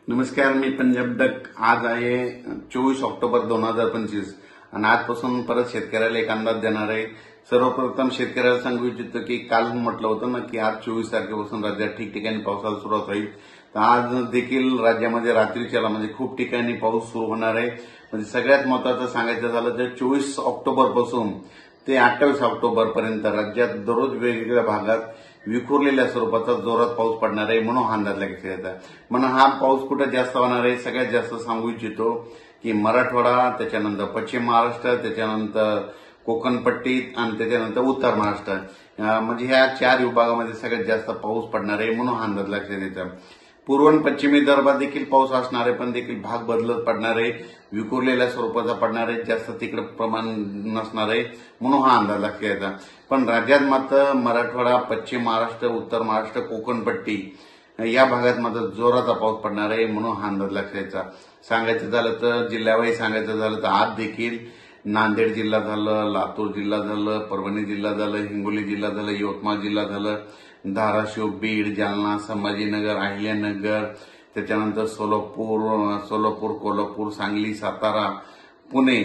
नमस्कार, मी पंजाब डक। आज आहे 24 ऑक्टोबर 2025 आणि आजपासून परत शेतकऱ्याला एक अंदाज देणार आहे। सर्वप्रथम शेतकऱ्याला सांगू इच्छितो की काल म्हटलं होतं ना की आज 24 तारखेपासून राज्यात ठिकठिकाणी पावसाला सुरुवात होईल, तर आज देखील राज्यामध्ये रात्रीच्याला म्हणजे खूप ठिकाणी पाऊस सुरू होणार आहे। म्हणजे सगळ्यात महत्त्वाचं सांगायचं झालं तर 24 ऑक्टोबर पासून ते 28 ऑक्टोबर पर्यंत राज्यात दररोज वेगवेगळ्या भागात विखुरलेल्या स्वरूपाचा जोरात पाऊस पडणार आहे, म्हणून हा अंदाज लागला येतात। म्हणून हा पाऊस कुठे जास्त होणार आहे, सगळ्यात जास्त सांगू इच्छितो की मराठवाडा, त्याच्यानंतर पश्चिम महाराष्ट्र, त्याच्यानंतर कोकण पट्टी आणि त्याच्यानंतर उत्तर महाराष्ट्र, म्हणजे ह्या 4 विभागामध्ये सगळ्यात जास्त पाऊस पडणार आहे, म्हणून हा अंदाज लक्षात येतो। पूर्व आणि पश्चिमी विदर्भात देखील पाऊस असणार आहे, पण देखील भाग बदलत पडणार आहे, विखुरलेल्या स्वरूपाचा पडणार आहे, जास्त तिकडे प्रमाण नसणार आहे, म्हणून हा अंदाज लक्षात येतो। पण राज्यात मात्र मराठवाडा, पश्चिम महाराष्ट्र, उत्तर महाराष्ट्र, कोकण पट्टी या भागात मात्र जोराचा पाऊस पडणार आहे, म्हणून हा अंदाज लक्षात यायचा। सांगायचं झालं तर जिल्ह्यावाईज सांगायचं झालं तर आज देखील नांदेड जिल्हा झालं, लातूर जिल्हा झालं, परभणी जिल्हा झालं, हिंगोली जिल्हा झालं, यवतमाळ जिल्हा झालं, धाराशिव, बीड, जालना, संभाजीनगर, अहिल्यानगर, त्याच्यानंतर सोलापूर, कोल्हापूर, सांगली, सातारा, पुणे,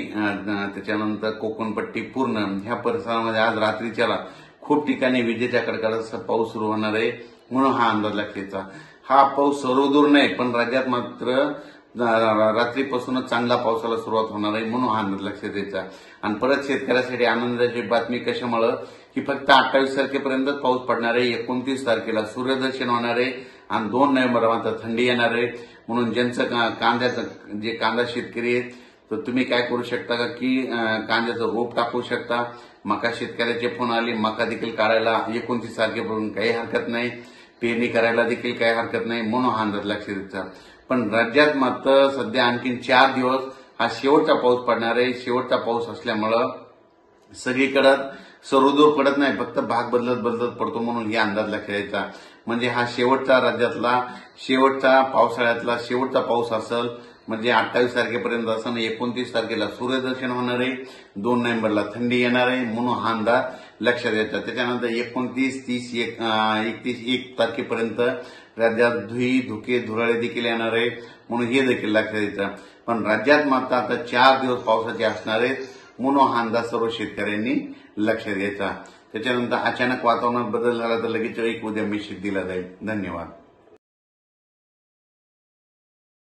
त्याच्यानंतर कोकणपट्टी पूर्ण ह्या परिसरामध्ये आज रात्रीच्याला खूप ठिकाणी विजेच्या कडकडाटासह पाऊस सुरू होणार आहे, म्हणून हा अंदाज लागतेचा। हा पाऊस सर्वदूर नाही, पण राज्यात मात्र रात्रीपासूनच चांगला पावसाला सुरुवात होणार आहे, म्हणून हा अंदाज लक्षात यायचा। आणि परत शेतकऱ्यासाठी आनंदाची बातमी कशामुळे की फक्त 28 तारखेपर्यंतच पाऊस पडणार आहे, 29 तारखेला सूर्यदर्शन होणार आहे आणि 2 नोव्हेंबर मात्र थंडी येणार आहे। म्हणून ज्यांचं कांद्याचं जे कांदा शेतकरी आहेत तर तुम्ही काय करू शकता का की कांद्याचं रोप टाकू शकता। मका शेतकऱ्याचे फोन आले, मका देखील काढायला 29 तारखेपासून काही हरकत नाही, पेरणी करायला देखील काही हरकत नाही, म्हणून हा अंदाज लक्षात द्यायचा। पण राज्यात मात्र सध्या आणखी 4 दिवस हा शेवटचा पाऊस पडणार आहे। शेवटचा पाऊस असल्यामुळं सगळीकडे सर्वदूर पडत नाही, फक्त भाग बदलत पडतो, म्हणून हे अंदाज लक्षात यायचा। म्हणजे हा शेवटचा राज्यातला शेवटचा पावसाळ्यातला शेवटचा पाऊस असेल, म्हणजे 28 तारखेपर्यंत असं 29 तारखेला सूर्यदर्शन होणार आहे, 2 नोव्हेंबरला थंडी येणार आहे, म्हणून हा अंदाज लक्षात यायचा। त्याच्यानंतर 29, 30, 1 तारखेपर्यंत राज्यात धुके धुराळे देखील येणार आहे, म्हणून हे देखील लक्षात यायचं। पण राज्यात मात्र आता 4 दिवस पावसाचे असणार आहेत, म्हणून हा अंदाज सर्व शेतकऱ्यांनी लक्षात द्यायचा। त्याच्यानंतर अचानक वातावरणात बदल झाला तर लगेच एक उद्या मेसेज दिला जाईल। धन्यवाद।